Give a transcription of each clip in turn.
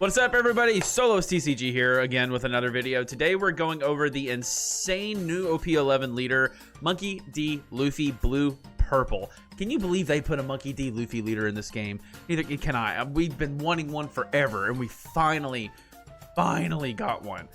What's up, everybody? Solos TCG here again with another video. Today we're going over the insane new OP11 leader, Monkey D. Luffy Blue Purple. Can you believe they put a Monkey D. Luffy leader in this game? Neither can I. We've been wanting one forever, and we finally got one.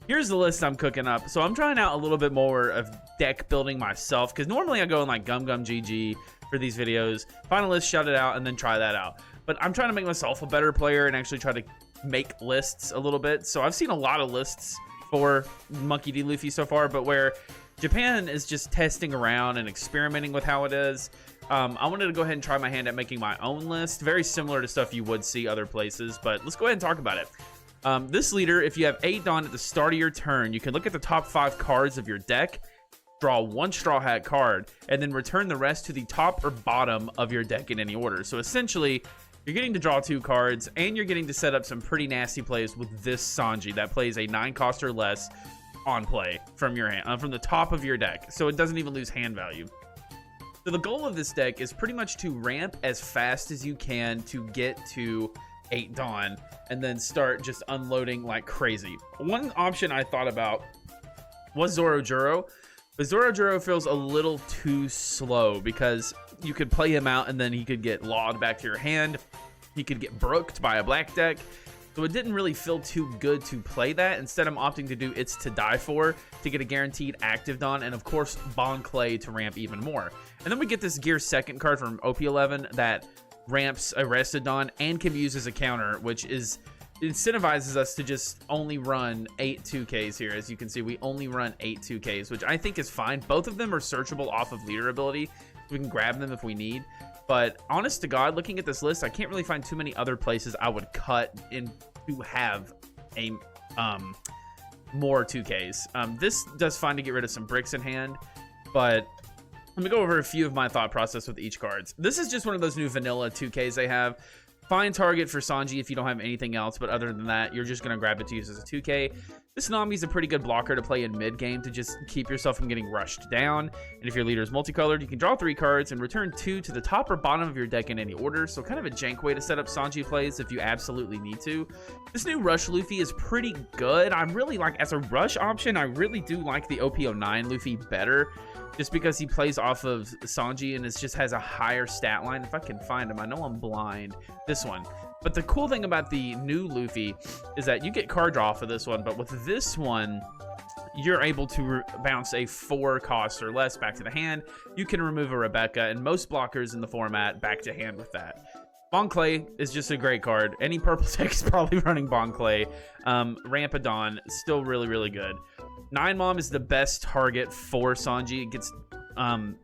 Here's the list I'm cooking up. So I'm trying out a little bit more of deck building myself, because normally I go in like Gum GG for these videos, find a list, shout it out, and then try that out. But I'm trying to make myself a better player and actually try to make lists a little bit. So I've seen a lot of lists for Monkey D. Luffy so far, but where Japan is just testing around and experimenting with how it is, I wanted to go ahead and try my hand at making my own list, very similar to stuff you would see other places. But let's go ahead and talk about it. This leader, if you have 8 Dawn at the start of your turn, you can look at the top 5 cards of your deck, draw 1 Straw Hat card, and then return the rest to the top or bottom of your deck in any order. So essentially, you're getting to draw 2 cards, and you're getting to set up some pretty nasty plays with this Sanji that plays a 9 cost or less on play from your hand, from the top of your deck, so it doesn't even lose hand value. So the goal of this deck is pretty much to ramp as fast as you can to get to 8 Dawn, and then start just unloading like crazy. One option I thought about was Zorojuro, but Zorojuro feels a little too slow because you could play him out and then he could get lawed back to your hand. He could get brooked by a black deck. So it didn't really feel too good to play that. Instead, I'm opting to do It's to Die For to get a guaranteed active Dawn, and of course, Bon Clay to ramp even more. And then we get this Gear Second card from OP11 that ramps Arrested Dawn and can be used as a counter, which incentivizes us to just only run 8 2Ks here. As you can see, we only run 8 2Ks, which I think is fine. Both of them are searchable off of leader ability. We can grab them if we need. But honest to God, looking at this list, I can't really find too many other places I would cut in to have a more 2Ks. This does fine to get rid of some bricks in hand, but let me go over a few of my thought process with each cards. This is just one of those new vanilla 2Ks they have. Fine target for Sanji if you don't have anything else, but other than that, you're just going to grab it to use as a 2K. This Nami's a pretty good blocker to play in mid-game to just keep yourself from getting rushed down. And if your leader is multicolored, you can draw 3 cards and return 2 to the top or bottom of your deck in any order. So kind of a jank way to set up Sanji plays if you absolutely need to. This new Rush Luffy is pretty good. I'm really like, as a rush option, I really do like the OP09 Luffy better, just because he plays off of Sanji and it just has a higher stat line. If I can find him, I know I'm blind. This one. But the cool thing about the new Luffy is that you get card draw for this one, but with this one, you're able to bounce a 4 cost or less back to the hand. You can remove a Rebecca, and most blockers in the format back to hand with that. Bon Clay is just a great card. Any purple deck is probably running Bon Clay. Rampadon, still really good. 9 Mom is the best target for Sanji. It gets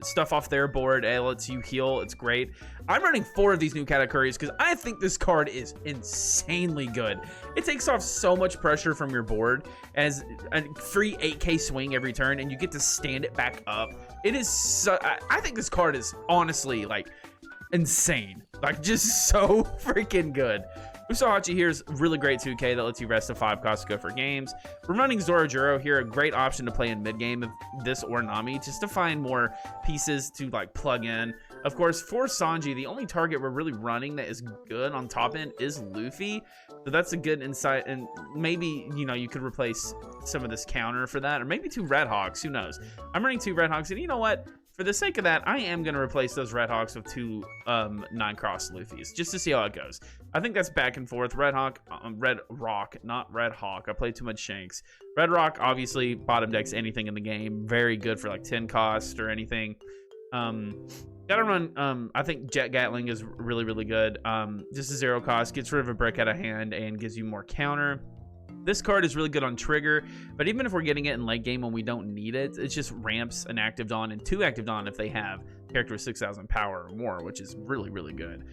stuff off their board. It lets you heal. It's great. I'm running 4 of these new categories because I think this card is insanely good. It takes off so much pressure from your board as a free 8K swing every turn, and you get to stand it back up. It is so, I think this card is honestly like insane, like just so freaking good. Usohachi here is really great 2K that lets you rest a 5 cost to go for games. We're running Zorojuro here, a great option to play in mid-game of this or Nami, just to find more pieces to like plug in. Of course, for Sanji, the only target we're really running that is good on top end is Luffy. So that's a good insight, and maybe, you know, you could replace some of this counter for that, or maybe 2 Red Hawks, who knows. I'm running 2 Red Hawks, and you know what? For the sake of that, I am going to replace those Red Hawks with 2 9-cross Luffys, just to see how it goes. I think that's back and forth. Red Hawk, Red Rock, not Red Hawk. I play too much Shanks. Red Rock, obviously, bottom decks anything in the game. Very good for like 10 cost or anything. Gotta run, I think Jet Gatling is really good. Just a 0 cost, gets rid of a brick out of hand, and gives you more counter. This card is really good on trigger, but even if we're getting it in late game when we don't need it, it just ramps an active Dawn and 2 active Dawn if they have character with 6,000 power or more, which is really good.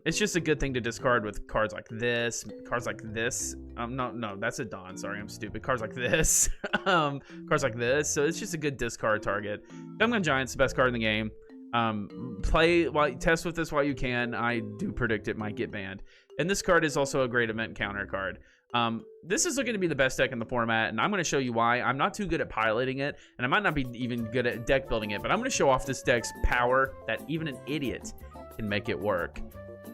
It's just a good thing to discard with cards like this, no, that's a Dawn, sorry, I'm stupid. Cards like this, cards like this, so it's just a good discard target. Gum Giant's the best card in the game. Test with this while you can. I do predict it might get banned. And this card is also a great event counter card. This is looking to be the best deck in the format, and I'm going to show you why. I'm not too good at piloting it, and I might not be even good at deck building it, but I'm going to show off this deck's power that even an idiot can make it work.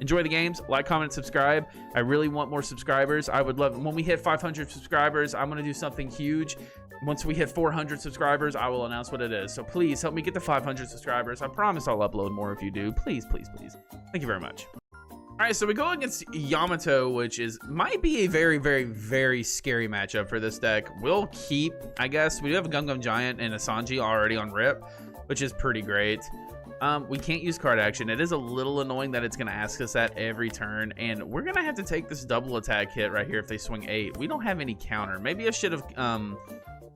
Enjoy the games, like, comment, subscribe. I really want more subscribers. I would love, when we hit 500 subscribers, I'm gonna do something huge. Once we hit 400 subscribers, I will announce what it is. So please help me get to 500 subscribers. I promise I'll upload more if you do. Please, please, please. Thank you very much. All right, so we go against Yamato, which might be a very, very, very scary matchup for this deck. We'll keep, I guess. We do have a Gum Gum Giant and a Sanji already on rip, which is pretty great. We can't use card action. It is a little annoying that it's going to ask us that every turn, and we're going to have to take this double attack hit right here if they swing 8. We don't have any counter. Maybe I should have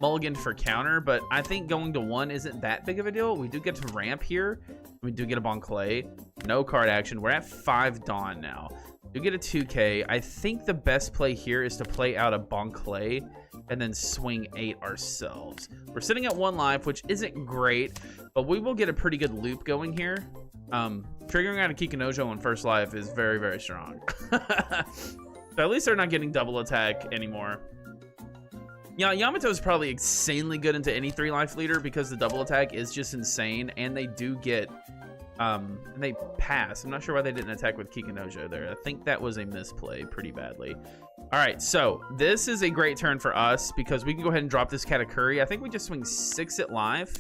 mulliganed for counter, but I think going to 1 isn't that big of a deal. We do get to ramp here. We do get a Bon Clay. No card action. We're at 5 Dawn now. We get a 2K. I think the best play here is to play out a Bon Clay and then swing 8 ourselves. We're sitting at 1 life, which isn't great, but we will get a pretty good loop going here. Triggering out a Kikinojo on first life is very, very strong. So at least they're not getting double attack anymore. Yeah, Yamato is probably insanely good into any 3-life leader because the double attack is just insane, and they do get, they pass. I'm not sure why they didn't attack with Kikinojo there. I think that was a misplay pretty badly. All right, so this is a great turn for us because we can go ahead and drop this Katakuri. I think we just swing 6 at life.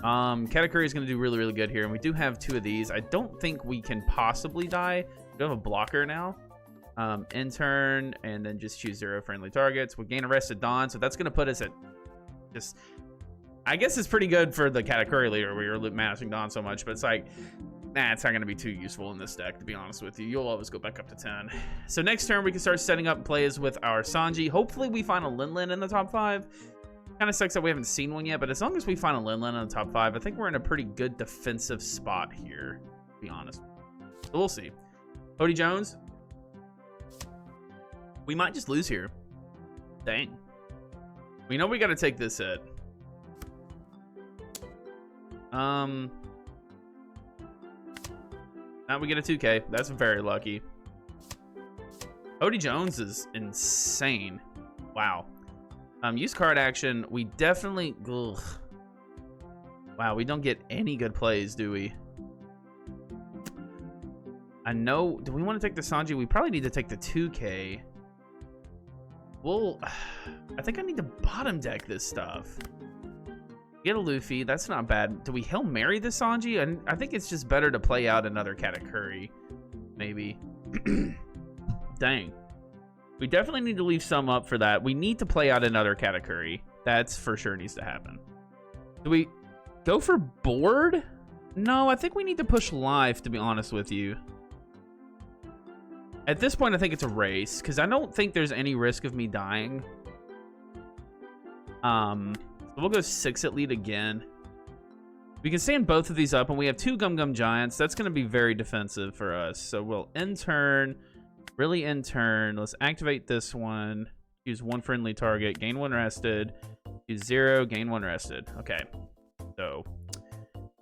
Katakuri is going to do really, really good here, and we do have 2 of these. I don't think we can possibly die. We have a blocker now. End turn, and then just choose 0 friendly targets. We gain Arrested Dawn, so that's going to put us at just, I guess it's pretty good for the Katakuri leader where you're managing Dawn so much, but it's like, nah, it's not going to be too useful in this deck, to be honest with you. You'll always go back up to 10. So next turn, we can start setting up plays with our Sanji. Hopefully, we find a Lin Lin in the top 5. Kind of sucks that we haven't seen one yet, but as long as we find a Lin Lin in the top 5, I think we're in a pretty good defensive spot here, to be honest. So we'll see. Cody Jones. We might just lose here. Dang. We know we got to take this hit. Now we get a 2K. That's very lucky. Cody Jones is insane. Wow. Use card action. We definitely... Ugh. Wow, we don't get any good plays, do we? I know... Do we want to take the Sanji? We probably need to take the 2K. Well, I think I need to bottom deck this stuff. Get a Luffy. That's not bad. Do we Hail Mary the Sanji? And I think it's just better to play out another Katakuri. Maybe. Dang. We definitely need to leave some up for that. We need to play out another Katakuri. That's for sure needs to happen. Do we go for board? No, I think we need to push life, to be honest with you. At this point, I think it's a race, because I don't think there's any risk of me dying. So we'll go 6 at lead again. We can stand both of these up, and we have 2 Gum Gum Giants. That's going to be very defensive for us. So we'll end turn, really end turn. Let's activate this one. Use 1 friendly target, gain 1 rested. Use 0, gain 1 rested. Okay. So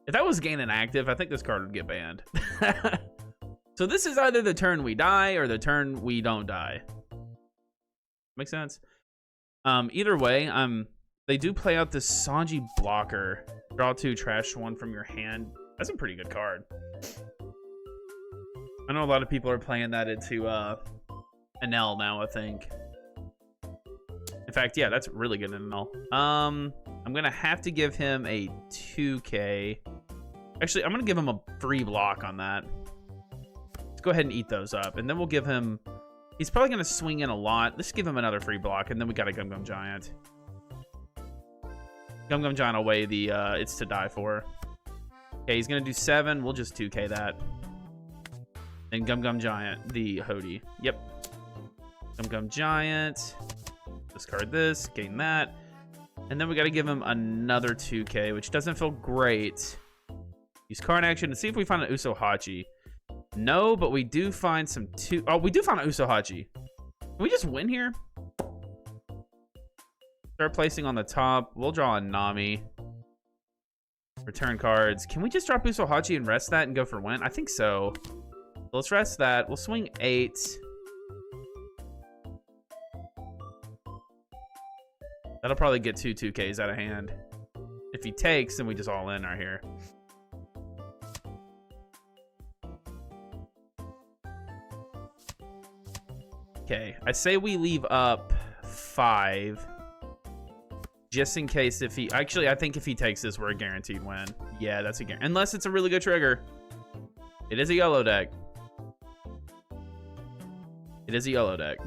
if that was gain inactive, I think this card would get banned. So this is either the turn we die or the turn we don't die. Makes sense? Either way, they do play out this Sanji blocker. Draw 2, trash 1 from your hand. That's a pretty good card. I know a lot of people are playing that into an L now, I think. In fact, yeah, that's really good in an L. I'm going to have to give him a 2K. Actually, I'm going to give him a free block on that. Go ahead and eat those up, and then we'll give him, he's probably going to swing in a lot. Let's give him another free block, and then we got a Gum Gum Giant. Gum Gum Giant away the it's to die for. Okay, he's going to do 7. We'll just 2K that. And Gum Gum Giant the Hody. Yep. Gum Gum Giant. Discard this, gain that. And then we got to give him another 2K, which doesn't feel great. Use card action to see if we find an Usohachi. No, but we do find some oh, we do find an Usohachi. Can we just win here? Start placing on the top. We'll draw a Nami. Return cards. Can we just drop Usohachi and rest that and go for win? I think so. Let's rest that. We'll swing 8. That'll probably get 2 2Ks out of hand. If he takes, then we just all in right here. Okay, I say we leave up 5. Just in case if he... Actually, I think if he takes this, we're a guaranteed win. Yeah, that's a guarantee. Unless it's a really good trigger. It is a yellow deck. It is a yellow deck.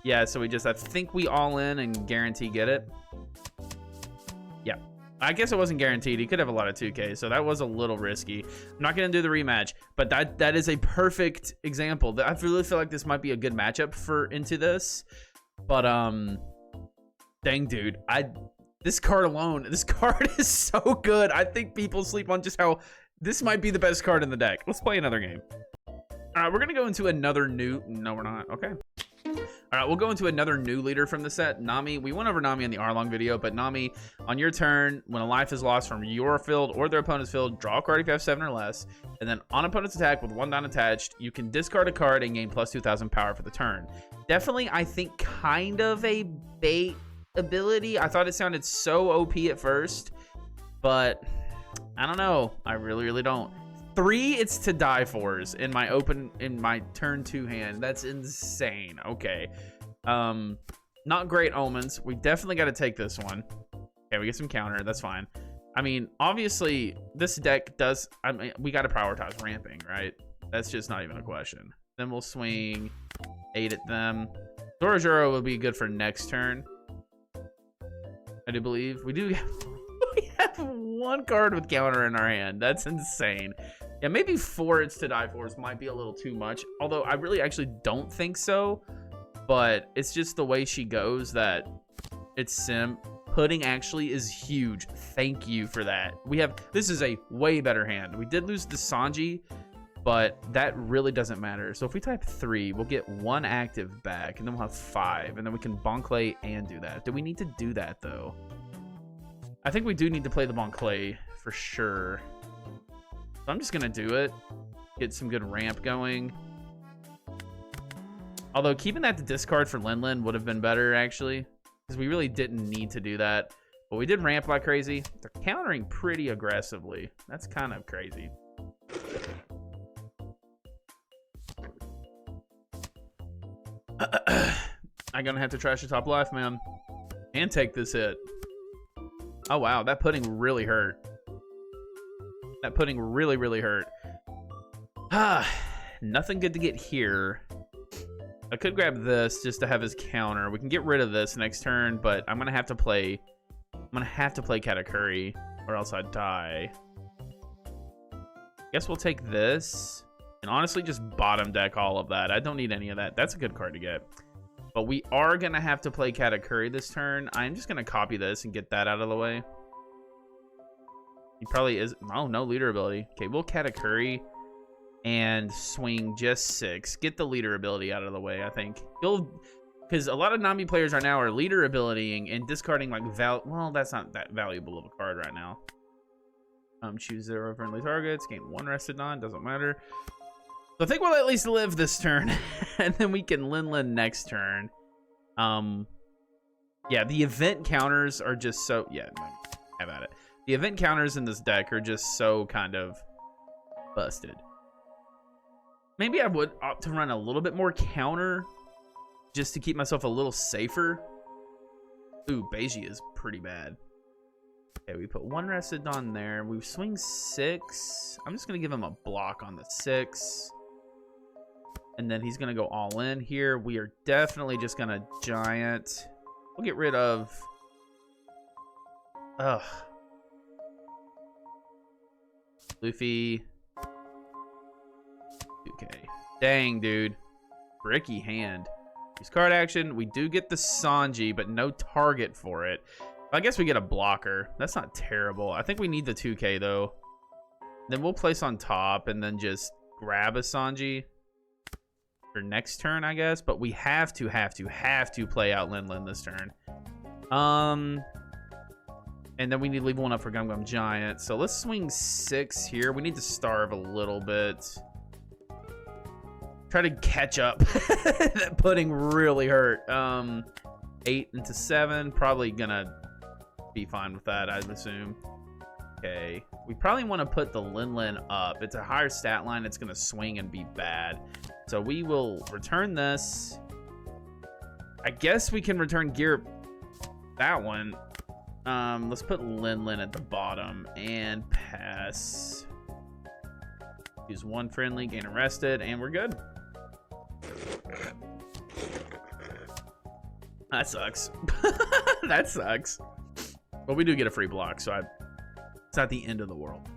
Yeah, so we just... I think we all in and guarantee get it. Yeah. I guess it wasn't guaranteed. He could have a lot of 2K, so that was a little risky. I'm not going to do the rematch, but that is a perfect example. I really feel like this might be a good matchup for into this. But, dang, dude, this card alone, this card is so good. I think people sleep on just how this might be the best card in the deck. Let's play another game. All right, we're gonna go into another new. No, we're not. Okay. All right, we'll go into another new leader from the set. Nami. We went over Nami in the Arlong video, but Nami, on your turn, when a life is lost from your field or their opponent's field, draw a card if you have 7 or less, and then on opponent's attack with 1 down attached, you can discard a card and gain plus 2,000 power for the turn. Definitely, I think, kind of a bait ability. I thought it sounded so OP at first, but I don't know. I really don't. 3 it's to die fors in my turn 2 hand. That's insane. Okay. Not great omens. We definitely got to take this one. Okay, we get some counter. That's fine. I mean, obviously this deck does, I mean, we got to prioritize ramping, right? That's just not even a question. Then we'll swing 8 at them. Dorojuro will be good for next turn. I do believe we do. We have 1 card with counter in our hand. That's insane. Yeah, maybe 4 it's to die fors might be a little too much. Although I really actually don't think so. But it's just the way she goes that it's sim. Pudding actually is huge. Thank you for that. This is a way better hand. We did lose the Sanji, but that really doesn't matter. So if we type 3, we'll get 1 active back, and then we'll have 5, and then we can Bonclay and do that. Do we need to do that, though? I think we do need to play the Bonclay for sure. So I'm just going to do it. Get some good ramp going. Although keeping that to discard for Lin would have been better, actually, because we really didn't need to do that. But we did ramp like crazy. They're countering pretty aggressively. That's kind of crazy. I'm gonna have to trash the top life, man, and take this hit. Oh wow, that pudding really hurt. That pudding really hurt. Nothing good to get here. I could grab this just to have his counter. We can get rid of this next turn, but I'm gonna have to play Katakuri, or else I die. Guess we'll take this. And honestly, just bottom deck all of that. I don't need any of that. That's a good card to get. But we are going to have to play Katakuri this turn. I'm just going to copy this and get that out of the way. He probably is... Oh, no leader ability. Okay, we'll Katakuri and swing just 6. Get the leader ability out of the way, I think. Because a lot of Nami players right now are leader abilitying and discarding like... Well, that's not that valuable of a card right now. Choose 0 friendly targets. Gain 1 rested on. Doesn't matter. So I think we'll at least live this turn, and then we can Lin next turn. Yeah, the event counters are just so... Yeah, have at it. The event counters in this deck are just so kind of busted. Maybe I would opt to run a little bit more counter just to keep myself a little safer. Ooh, Beiji is pretty bad. Okay, we put 1 rested on there. We swing 6. I'm just going to give him a block on the 6. And then he's going to go all in here. We are definitely just going to giant. We'll get rid of... Ugh. Luffy. Okay. Dang, dude. Bricky hand. Use card action. We do get the Sanji, but no target for it. I guess we get a blocker. That's not terrible. I think we need the 2K, though. Then we'll place on top and then just grab a Sanji for next turn, I guess. But we have to play out Lin this turn. And then we need to leave 1 up for Gum Gum Giant. So let's swing 6 here. We need to starve a little bit. Try to catch up. That pudding really hurt. 8 into 7. Probably gonna be fine with that, I would assume. Okay. We probably want to put the Lin up. It's a higher stat line. It's gonna swing and be bad. So we will return this. I guess we can return gear that one. Let's put Lin at the bottom and pass. Use one friendly, gain arrested, and we're good. That sucks. That sucks. But we do get a free block, so it's not the end of the world.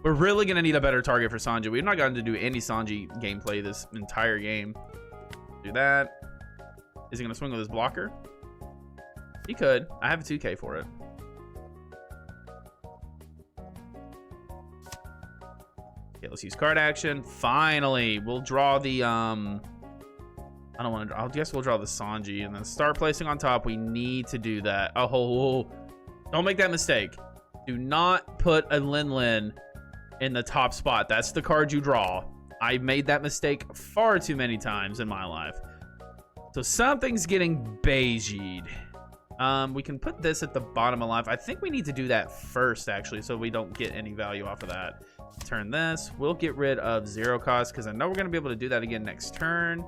We're really going to need a better target for Sanji. We've not gotten to do any Sanji gameplay this entire game. Do that. Is he going to swing with his blocker? He could. I have a 2K for it. Okay, let's use card action. Finally, we'll draw the I don't want to. I guess we'll draw the Sanji and then start placing on top. We need to do that. Oh, don't make that mistake. Do not put a Lin in the top spot. That's the card you draw. I made that mistake far too many times in my life. So something's getting beiged. We can put this at the bottom of life. I think we need to do that first, actually, so we don't get any value off of that. Turn this. We'll get rid of 0 cost because I know we're going to be able to do that again next turn.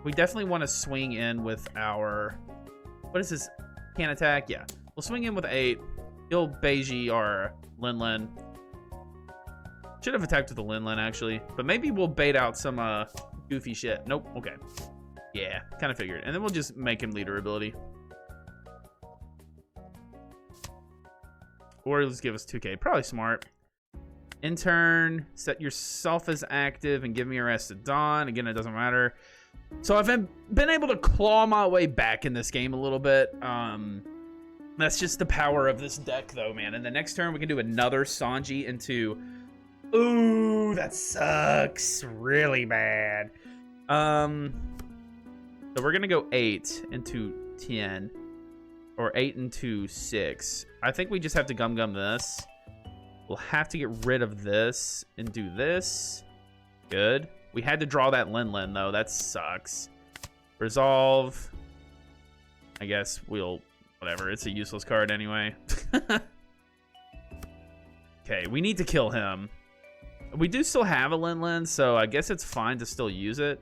We definitely want to swing in with our... What is this? Can't attack? Yeah. We'll swing in with 8. He'll Beiji our Lin. Should have attacked with the Lin, actually. But maybe we'll bait out some goofy shit. Nope. Okay. Yeah, kind of figured. And then we'll just make him leader ability. Or let's give us 2K. Probably smart. Intern, set yourself as active and give me arrested Dawn. Again, it doesn't matter. So I've been able to claw my way back in this game a little bit. That's just the power of this deck, though, man. And the next turn, we can do another Sanji into... Ooh, that sucks really bad. So we're going to go 8 into 10. Or 8 into 6. I think we just have to gum this. We'll have to get rid of this and do this. Good. We had to draw that Lin, though. That sucks. Resolve. I guess we'll... Whatever. It's a useless card anyway. Okay, we need to kill him. We do still have a Lin, so I guess it's fine to still use it.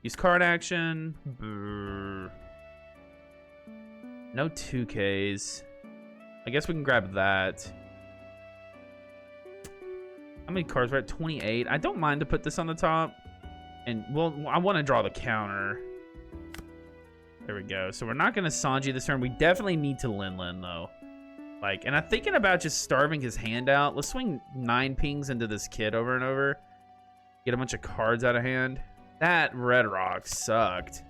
Use card action. Brr. No 2Ks. I guess we can grab that. How many cards? We're at 28. I don't mind to put this on the top. And, well, I want to draw the counter. There we go. So we're not going to Sanji this turn. We definitely need to Lin, though. Like, and I'm thinking about just starving his hand out. Let's swing 9 pings into this kid over and over. Get a bunch of cards out of hand. That red rock sucked.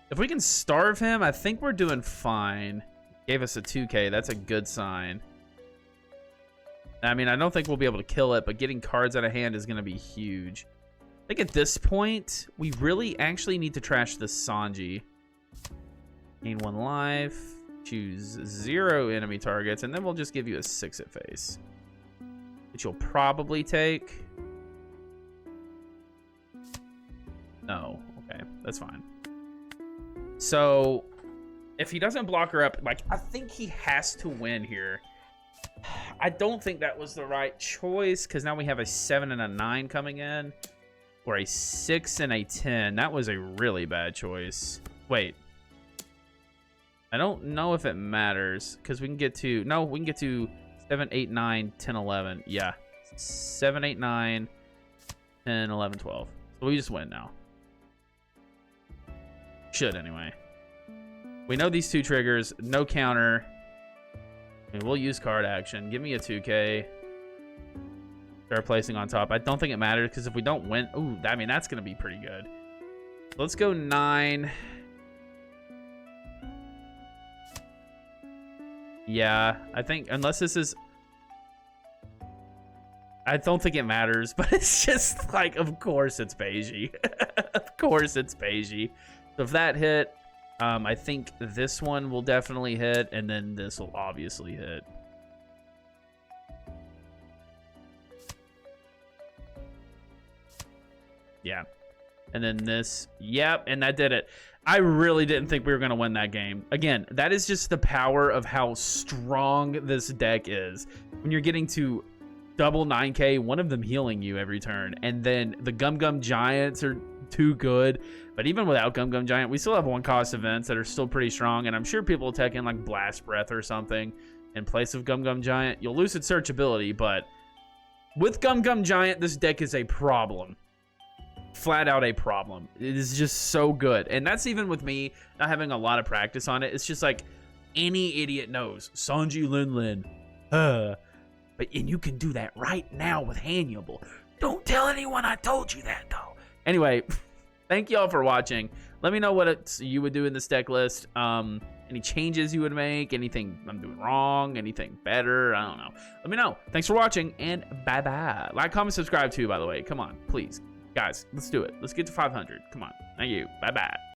If we can starve him, I think we're doing fine. Gave us a 2K. That's a good sign. I mean, I don't think we'll be able to kill it, but getting cards out of hand is going to be huge. I think at this point, we really actually need to trash this Sanji. Gain 1 life. Choose 0 enemy targets, and then we'll just give you a 6 at face. Which you'll probably take. No. Okay, that's fine. So... if he doesn't block her up, like, I think he has to win here. I don't think that was the right choice, because now we have a 7 and a 9 coming in. Or a 6 and a 10. That was a really bad choice. Wait. I don't know if it matters, because we can get to... No, we can get to 7, 8, 9, 10, 11. Yeah. 7, 8, 9, 10, 11, 12. So we just win now. Should, anyway. We know these 2 triggers. No counter. I mean, we'll use card action. Give me a 2K. Start placing on top. I don't think it matters because if we don't win... Ooh, I mean, that's going to be pretty good. Let's go 9. Yeah, I think unless this is... I don't think it matters, but it's just like, of course it's Beiji. Of course it's Beiji. So if that hit... I think this one will definitely hit, and then this will obviously hit. Yeah. And then this, yep, and that did it. I really didn't think we were going to win that game. Again, that is just the power of how strong this deck is. When you're getting to double 9k, one of them healing you every turn, and then the Gum Gum Giants are too good. But even without Gum Gum Giant, we still have 1-cost events that are still pretty strong, and I'm sure people will take in like Blast Breath or something in place of Gum Gum Giant. You'll lose its search ability, but with Gum Gum Giant, this deck is a problem. Flat out a problem. It is just so good. And that's even with me not having a lot of practice on it. It's just like any idiot knows. Sanji Lin Lin. And you can do that right now with Hannibal. Don't tell anyone I told you that, though. Anyway, thank y'all for watching. Let me know what you would do in this deck list. Any changes you would make, anything I'm doing wrong, anything better, I don't know. Let me know. Thanks for watching, and bye-bye. Like, comment, subscribe too, by the way. Come on, please. Guys, let's do it. Let's get to 500. Come on. Thank you. Bye-bye.